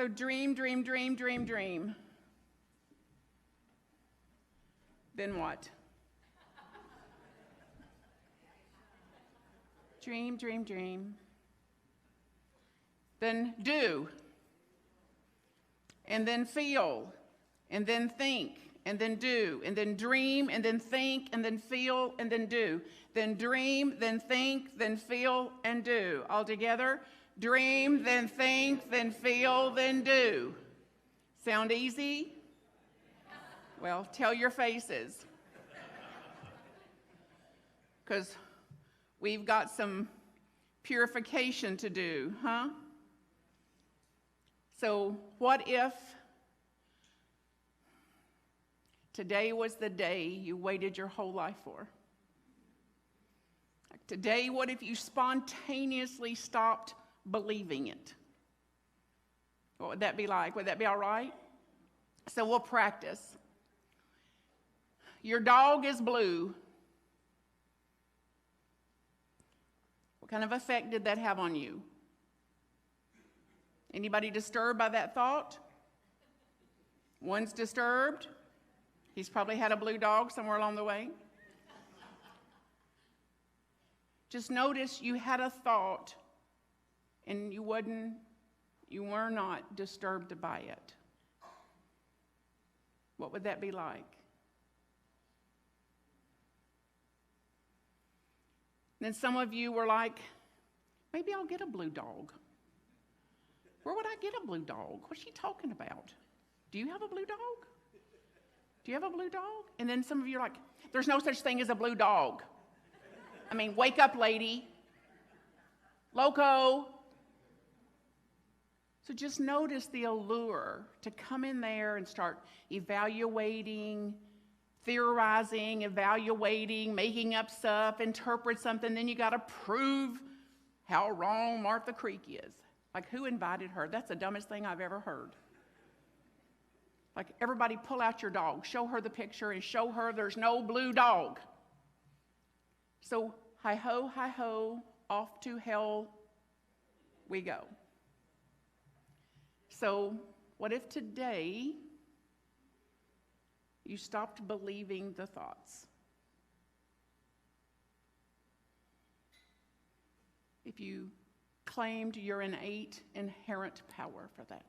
So dream, dream, dream, dream, dream. Then what? Dream, dream, dream. Then do. And then feel. And then think. And then do. And then dream. And then think. And then feel. And then do. Then dream. Then think. Then feel. And do. All together. Dream. Then think. Then feel. Then do. Sound easy? Well, tell your faces. Because we've got some purification to do, huh? So what if today was the day you waited your whole life for? Like today, what if you spontaneously stopped believing it? What would that be like? Would that be all right? So we'll practice. Your dog is blue. What kind of effect did that have on you? Anybody disturbed by that thought? One's disturbed. He's probably had a blue dog somewhere along the way. Just notice you had a thought and you were not disturbed by it. What would that be like? Then some of you were like, maybe I'll get a blue dog. Where would I get a blue dog? What's she talking about? Do you have a blue dog? Do you have a blue dog? And then some of you are like, there's no such thing as a blue dog. I mean, wake up, lady. Loco. So just notice the allure to come in there and start evaluating, theorizing, evaluating, making up stuff, interpret something. Then you got to prove how wrong Martha Creek is. Like, who invited her? That's the dumbest thing I've ever heard. Like, everybody pull out your dog, show her the picture, and show her there's no blue dog. So, hi-ho, off to hell we go. So, what if today you stopped believing the thoughts? If you claimed your innate, inherent power for that.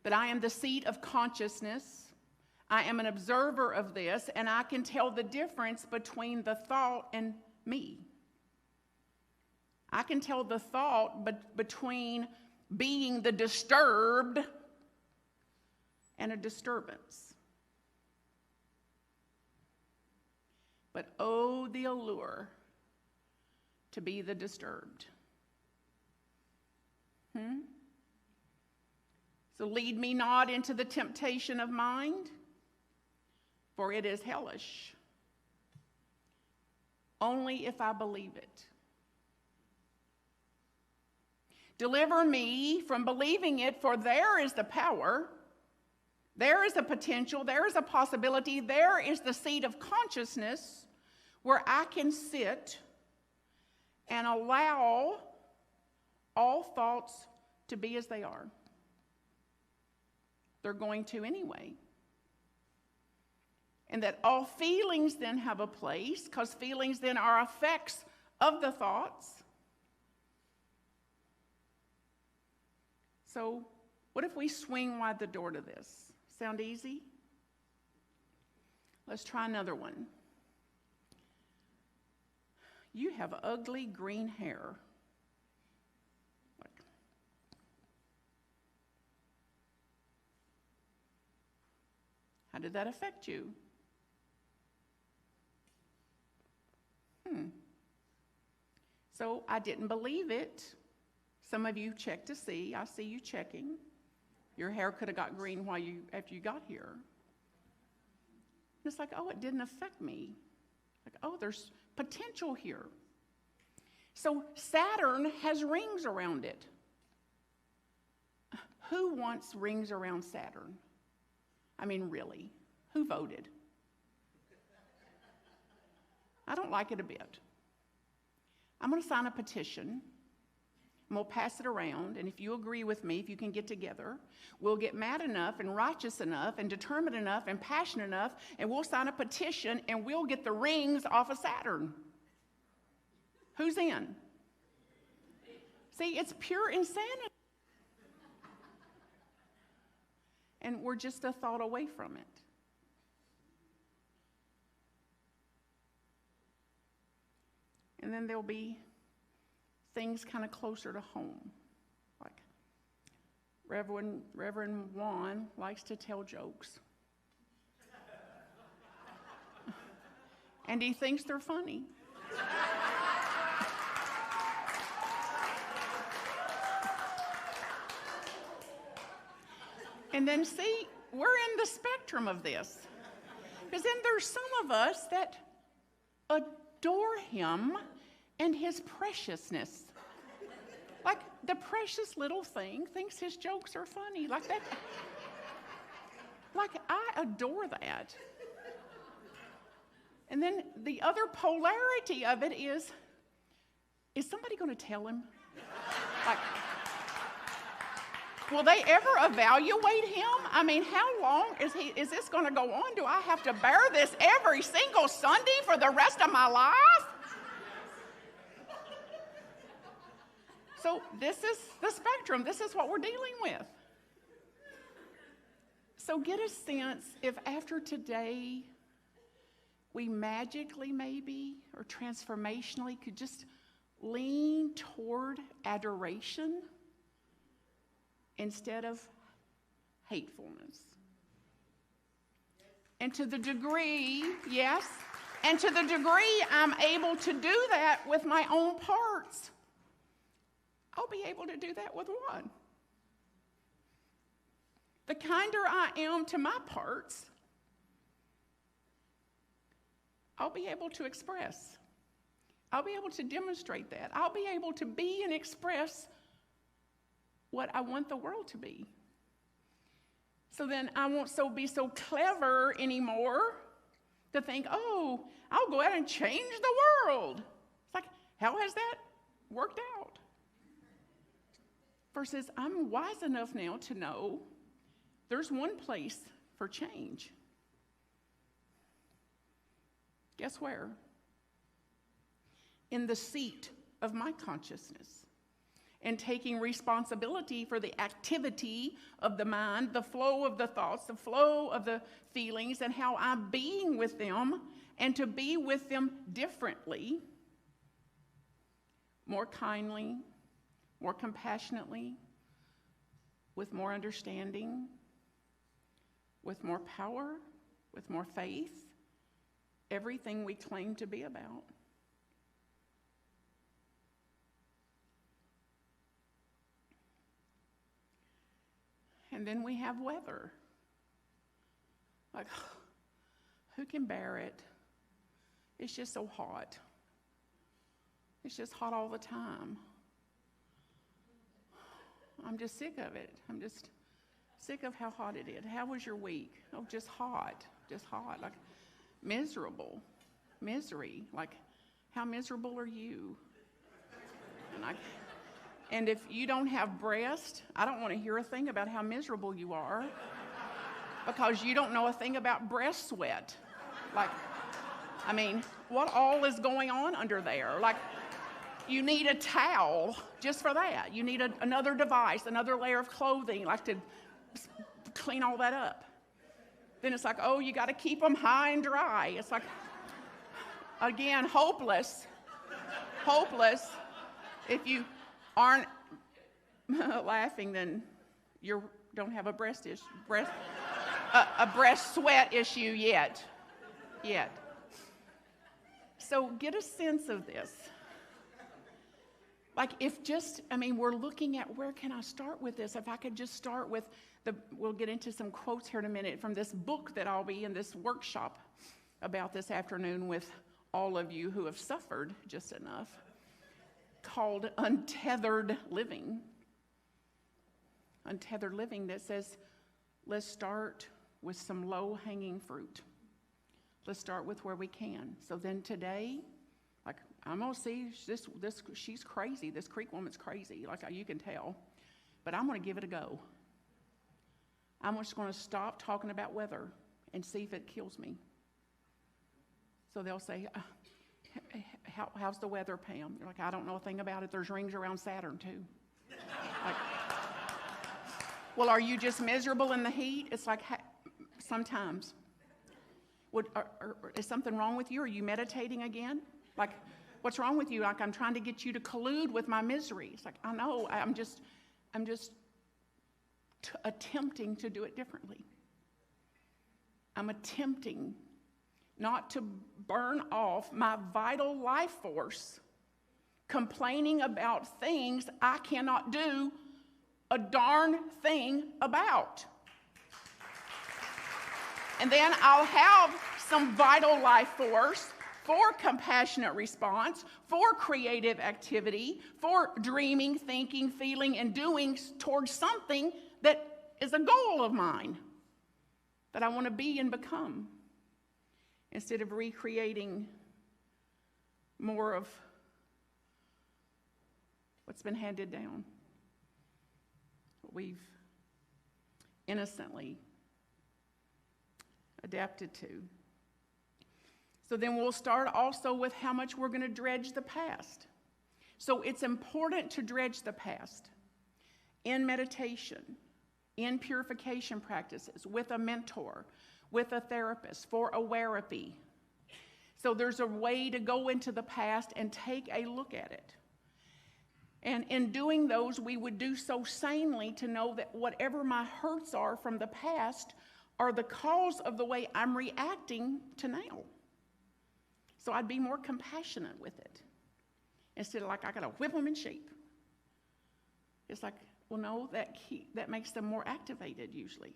That I am the seat of consciousness, I am an observer of this, and I can tell the difference between the thought and me. I can tell the thought between being the disturbed and a disturbance. But oh, the allure to be the disturbed. So lead me not into the temptation of mind, for it is hellish. Only if I believe it. Deliver me from believing it, for there is the power, there is a potential, there is a possibility, there is the seat of consciousness where I can sit and allow all thoughts to be as they are. They're going to anyway. And that all feelings then have a place, because feelings then are effects of the thoughts. So, what if we swing wide the door to this? Sound easy? Let's try another one. You have ugly green hair. How did that affect you? So I didn't believe it. Some of you checked to see. I see you checking. Your hair could have got green after you got here. It's like, oh, it didn't affect me. Like, oh, there's potential here. So Saturn has rings around it. Who wants rings around Saturn? I mean, really, who voted? I don't like it a bit. I'm going to sign a petition and we'll pass it around. And if you agree with me, if you can get together, we'll get mad enough and righteous enough and determined enough and passionate enough, and we'll sign a petition and we'll get the rings off of Saturn. Who's in? See, it's pure insanity. And we're just a thought away from it. And then there'll be things kind of closer to home. Like Reverend Juan likes to tell jokes. And he thinks they're funny. And then see, we're in the spectrum of this. Because then there's some of us that adore him and his preciousness. Like the precious little thing thinks his jokes are funny. Like that. Like I adore that. And then the other polarity of it is somebody going to tell him? Like, will they ever evaluate him? I mean, how long is this going to go on? Do I have to bear this every single Sunday for the rest of my life? So this is the spectrum. This is what we're dealing with. So get a sense if after today we magically maybe or transformationally could just lean toward adoration instead of hatefulness. And to the degree, yes, and to the degree I'm able to do that with my own parts, I'll be able to do that with one. The kinder I am to my parts, I'll be able to express. I'll be able to demonstrate that. I'll be able to be and express what I want the world to be. So then I won't be so clever anymore to think, oh, I'll go out and change the world. It's like, how has that worked out? Versus I'm wise enough now to know there's one place for change. Guess where? In the seat of my consciousness. And taking responsibility for the activity of the mind, the flow of the thoughts, the flow of the feelings, and how I'm being with them, and to be with them differently, more kindly, more compassionately, with more understanding, with more power, with more faith, everything we claim to be about. And then we have weather. Like, who can bear it? It's just so hot. It's just hot all the time. I'm just sick of it. I'm just sick of how hot it is. How was your week? Oh, just hot. Just hot. Like, miserable. Misery. Like, how miserable are you? And if you don't have breast, I don't want to hear a thing about how miserable you are, because you don't know a thing about breast sweat. Like, I mean, what all is going on under there? Like, you need a towel just for that. You need another device, another layer of clothing, like to clean all that up. Then it's like, oh, you got to keep them high and dry. It's like, again, hopeless. Hopeless. If you aren't laughing, then you don't have a breast sweat issue yet. So get a sense of this. Like, we're looking at where can I start with this? If I could just start with we'll get into some quotes here in a minute from this book that I'll be in this workshop about this afternoon with all of you who have suffered just enough, called Untethered Living. Untethered Living, that says, let's start with some low-hanging fruit. Let's start with where we can. So then today, like I'm going to see she's crazy. This Creek woman's crazy, like you can tell. But I'm going to give it a go. I'm just going to stop talking about weather and see if it kills me. So they'll say, how's the weather, Pam? You're like, I don't know a thing about it. There's rings around Saturn, too. Like, well, are you just miserable in the heat? It's like, sometimes. Is something wrong with you? Are you meditating again? Like, what's wrong with you? Like, I'm trying to get you to collude with my misery. It's like, I know, I'm just attempting to do it differently. I'm attempting not to burn off my vital life force complaining about things I cannot do a darn thing about. And then I'll have some vital life force for compassionate response, for creative activity, for dreaming, thinking, feeling, and doing towards something that is a goal of mine that I want to be and become, instead of recreating more of what's been handed down, what we've innocently adapted to. So then we'll start also with how much we're going to dredge the past. So it's important to dredge the past in meditation, in purification practices, with a mentor, with a therapist, for a therapy. So there's a way to go into the past and take a look at it. And in doing those, we would do so sanely to know that whatever my hurts are from the past are the cause of the way I'm reacting to now. So I'd be more compassionate with it, instead of like, I gotta whip them in shape. It's like, well, no, that makes them more activated usually,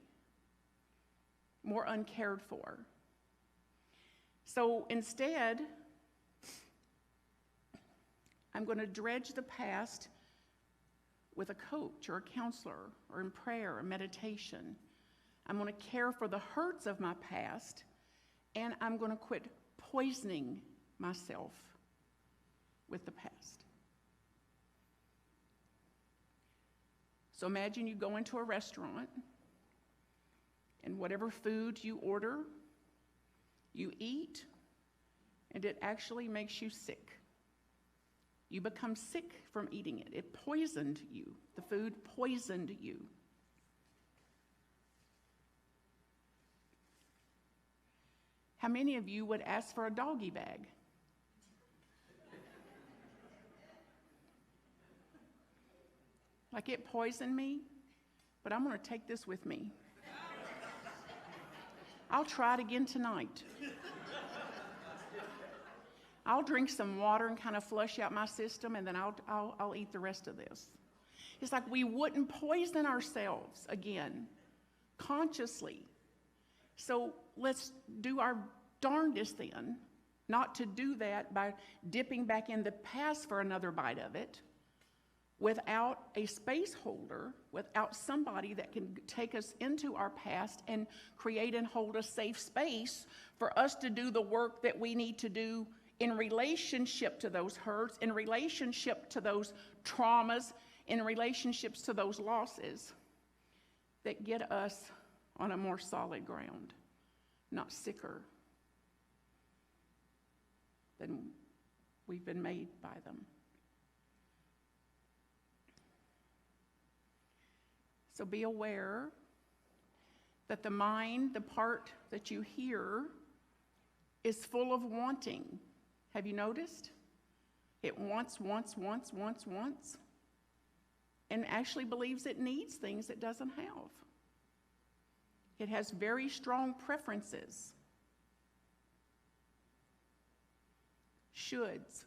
more uncared for. So instead, I'm going to dredge the past with a coach or a counselor, or in prayer or meditation. I'm going to care for the hurts of my past, and I'm going to quit poisoning myself with the past. So imagine you go into a restaurant, and whatever food you order, you eat, and it actually makes you sick. You become sick from eating it. It poisoned you. The food poisoned you. How many of you would ask for a doggy bag? Like, it poisoned me, but I'm going to take this with me. I'll try it again tonight. I'll drink some water and kind of flush out my system, and then I'll eat the rest of this. It's like we wouldn't poison ourselves again, consciously. So let's do our darndest then, not to do that by dipping back in the past for another bite of it, without a space holder, without somebody that can take us into our past and create and hold a safe space for us to do the work that we need to do in relationship to those hurts, in relationship to those traumas, in relationships to those losses that get us on a more solid ground, not sicker than we've been made by them. So be aware that the mind, the part that you hear, is full of wanting. Have you noticed? It wants, and actually believes it needs things it doesn't have. It has very strong preferences, shoulds.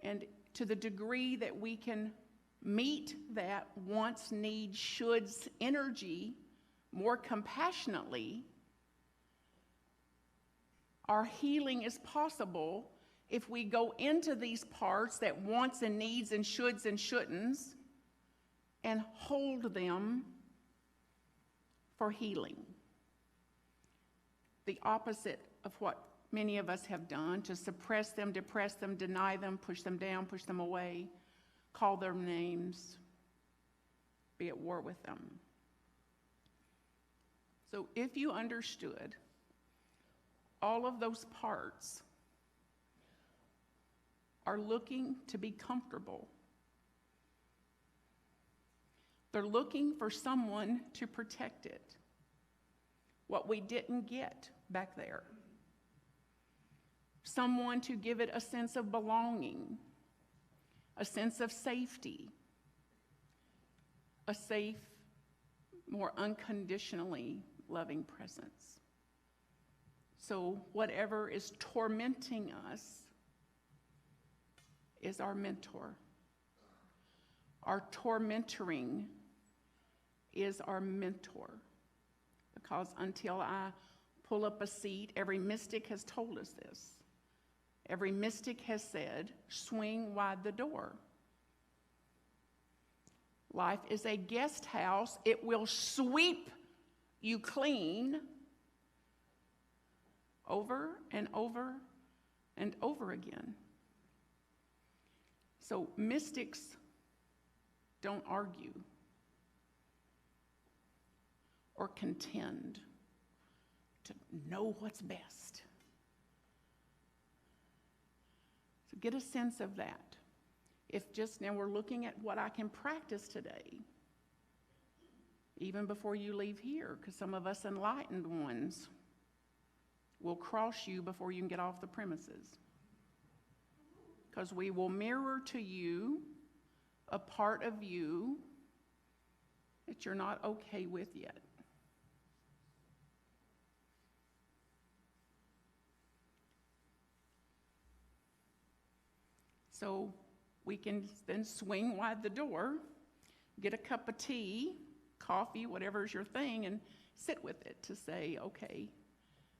And to the degree that we can meet that wants, needs, shoulds energy more compassionately, our healing is possible if we go into these parts that wants and needs and shoulds and shouldn'ts and hold them for healing. The opposite of what many of us have done, to suppress them, depress them, deny them, push them down, push them away, call their names, be at war with them. So if you understood all of those parts are looking to be comfortable, they're looking for someone to protect it, what we didn't get back there. Someone to give it a sense of belonging, a sense of safety, a safe, more unconditionally loving presence. So whatever is tormenting us is our mentor. Our tormenting is our mentor. Because until I pull up a seat, every mystic has told us this. Every mystic has said, swing wide the door. Life is a guest house. It will sweep you clean over and over and over again. So mystics don't argue or contend to know what's best. So get a sense of that. If just now we're looking at what I can practice today, even before you leave here, because some of us enlightened ones will cross you before you can get off the premises. Because we will mirror to you a part of you that you're not okay with yet. So we can then swing wide the door, get a cup of tea, coffee, whatever's your thing, and sit with it to say, okay,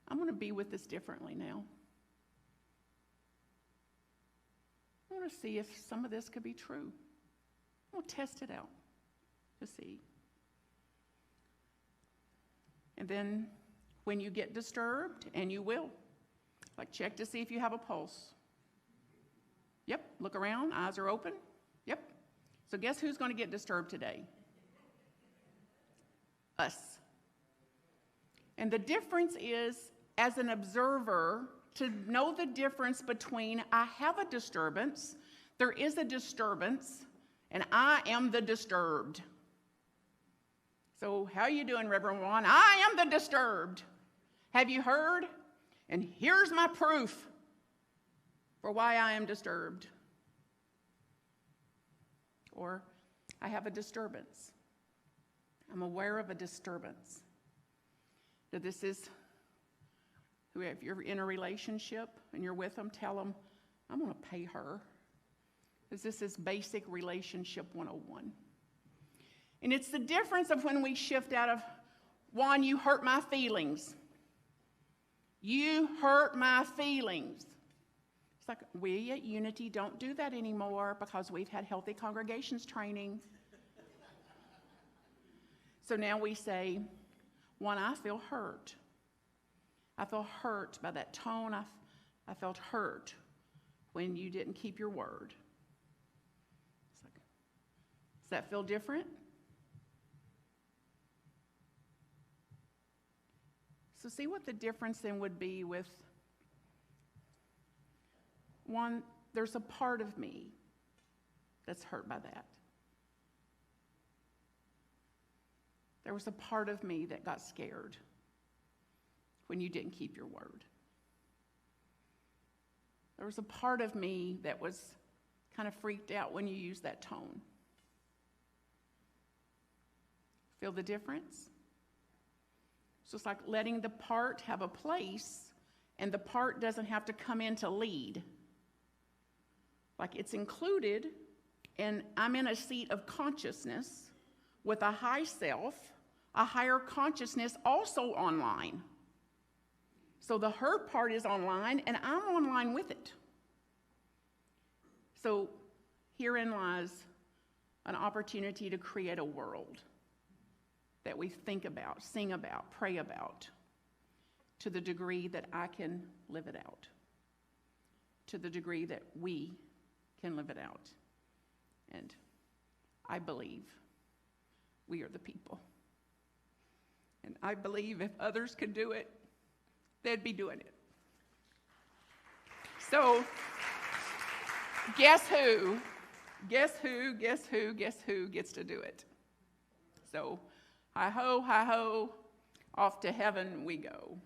I'm going to be with this differently now. I want to see if some of this could be true. We'll test it out to see. And then when you get disturbed, and you will, like check to see if you have a pulse. Yep, look around, eyes are open. Yep. So guess who's going to get disturbed today? Us. And the difference is, as an observer, to know the difference between I have a disturbance, there is a disturbance, and I am the disturbed. So how are you doing, Reverend Juan? I am the disturbed. Have you heard? And here's my proof for why I am disturbed. Or I have a disturbance. I'm aware of a disturbance. That this is, if you're in a relationship and you're with them, tell them, I'm going to pay her. Because this is basic relationship 101. And it's the difference of when we shift out of, Juan, you hurt my feelings. You hurt my feelings. It's like, we at Unity don't do that anymore because we've had healthy congregations training. So now we say, Juan, I feel hurt. I feel hurt by that tone. I felt hurt when you didn't keep your word. It's like, does that feel different? So see what the difference then would be with one, there's a part of me that's hurt by that. There was a part of me that got scared when you didn't keep your word. There was a part of me that was kind of freaked out when you used that tone. Feel the difference? So it's like letting the part have a place, and the part doesn't have to come in to lead. Like it's included, and I'm in a seat of consciousness with a high self, a higher consciousness also online. So the hurt part is online, and I'm online with it. So herein lies an opportunity to create a world that we think about, sing about, pray about, to the degree that I can live it out, to the degree that we can live it out. And I believe we are the people. And I believe if others could do it, they'd be doing it. So, guess who? Guess who gets to do it? So, hi-ho, off to heaven we go.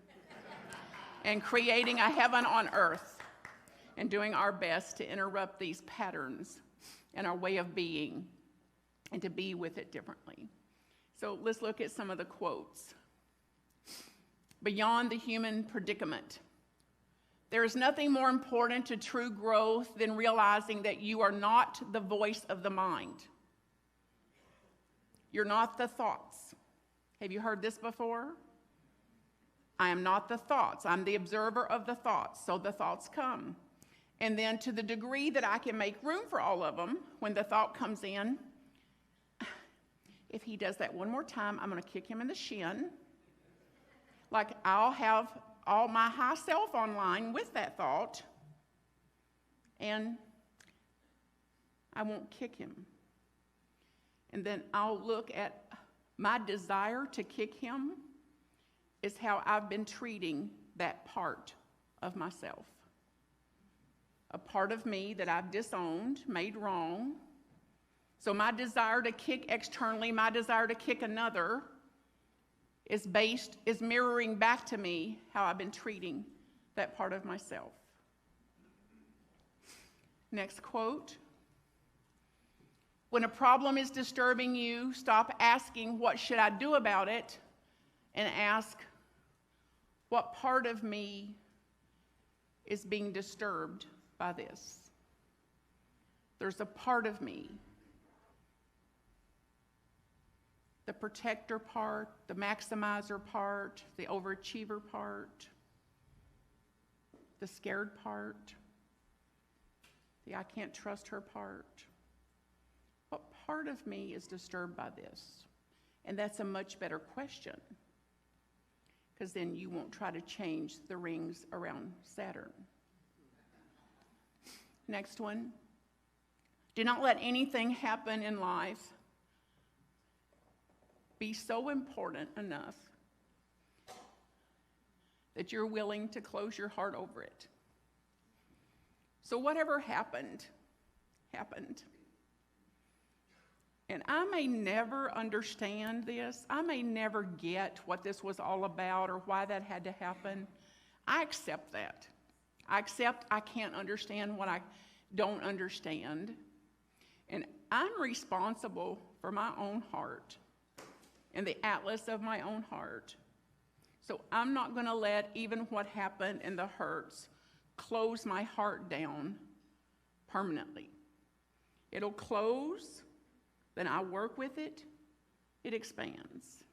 And creating a heaven on earth and doing our best to interrupt these patterns and our way of being and to be with it differently. So let's look at some of the quotes. Beyond the human predicament. There is nothing more important to true growth than realizing that you are not the voice of the mind. You're not the thoughts. Have you heard this before? I am not the thoughts. I'm the observer of the thoughts. So the thoughts come. And then to the degree that I can make room for all of them, when the thought comes in, if he does that one more time, I'm going to kick him in the shin. Like I'll have all my high self online with that thought, and I won't kick him. And then I'll look at my desire to kick him is how I've been treating that part of myself. A part of me that I've disowned, made wrong. So my desire to kick externally, my desire to kick another is mirroring back to me how I've been treating that part of myself. Next quote. When a problem is disturbing you, stop asking, what should I do about it? And ask, what part of me is being disturbed by this? There's a part of me. The protector part, the maximizer part, the overachiever part, the scared part, the I can't trust her part. What part of me is disturbed by this? And that's a much better question, because then you won't try to change the rings around Saturn. Next one. Do not let anything happen in life be so important enough that you're willing to close your heart over it. So whatever happened, happened. And I may never understand this. I may never get what this was all about or why that had to happen. I accept that. I accept I can't understand what I don't understand. And I'm responsible for my own heart and the atlas of my own heart. So I'm not going to let even what happened and the hurts close my heart down permanently. It'll close, then I work with it, it expands.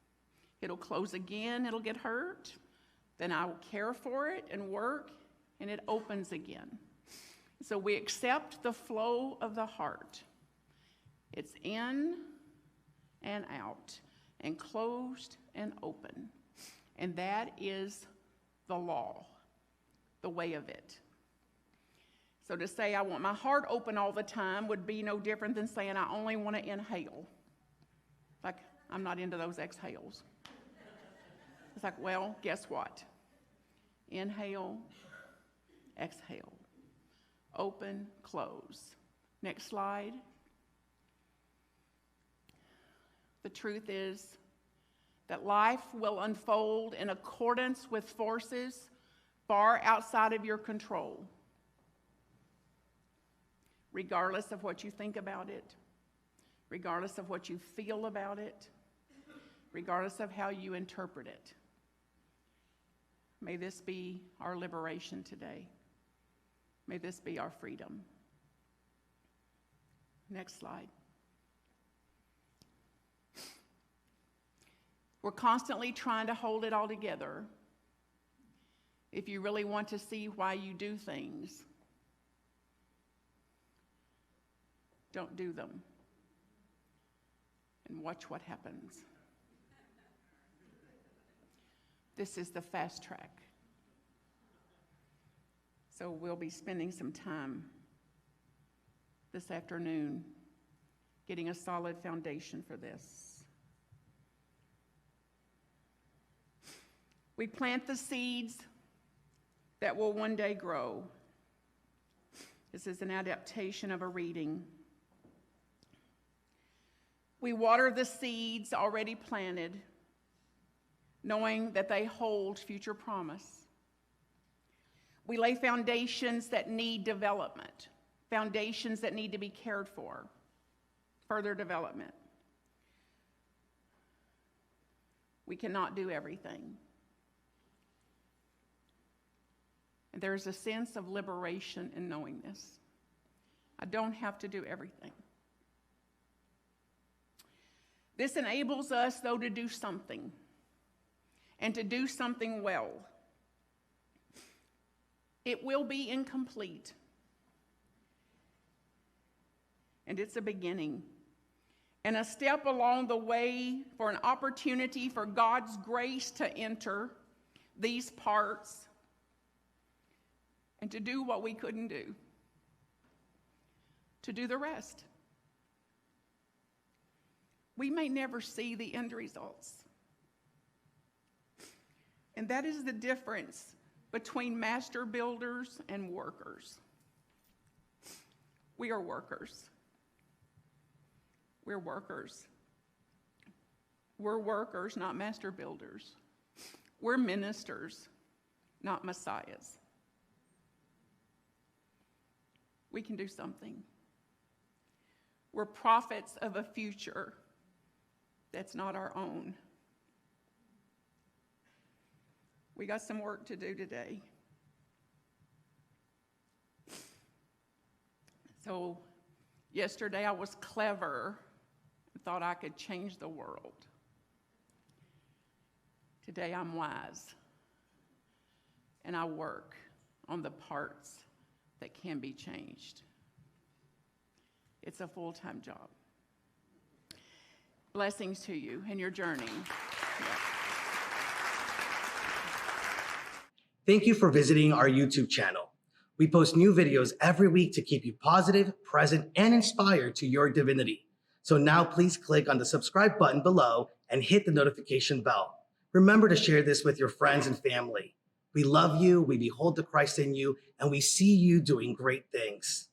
It'll close again, it'll get hurt, then I will care for it and work, and it opens again. So we accept the flow of the heart. It's in and out, and closed and open. And that is the law, the way of it. So to say I want my heart open all the time would be no different than saying I only want to inhale. Like, I'm not into those exhales. It's like, well, guess what? Inhale, exhale. Open, close. Next slide. The truth is that life will unfold in accordance with forces far outside of your control, regardless of what you think about it, regardless of what you feel about it, regardless of how you interpret it. May this be our liberation today. May this be our freedom. Next slide. We're constantly trying to hold it all together. If you really want to see why you do things, don't do them. And watch what happens. This is the fast track So we'll be spending some time this afternoon getting a solid foundation for this. We plant the seeds that will one day grow. This is an adaptation of a reading. We water the seeds already planted, knowing that they hold future promise. We lay foundations that need development, foundations that need to be cared for, further development. We cannot do everything. And there's a sense of liberation in knowing this. I don't have to do everything. This enables us, though, to do something, and to do something well. It will be incomplete, and it's a beginning and a step along the way for an opportunity for God's grace to enter these parts and to do what we couldn't do, to do the rest. We may never see the end results, and that is the difference between master builders and workers. We are workers. We're workers. We're workers, not master builders. We're ministers, not messiahs. We can do something. We're prophets of a future that's not our own. We got some work to do today. So yesterday I was clever and thought I could change the world. Today I'm wise, and I work on the parts that can be changed. It's a full-time job. Blessings to you in your journey. Yeah. Thank you for visiting our YouTube channel. We post new videos every week to keep you positive, present, and inspired to your divinity. So now please click on the subscribe button below and hit the notification bell. Remember to share this with your friends and family. We love you, we behold the Christ in you, and we see you doing great things.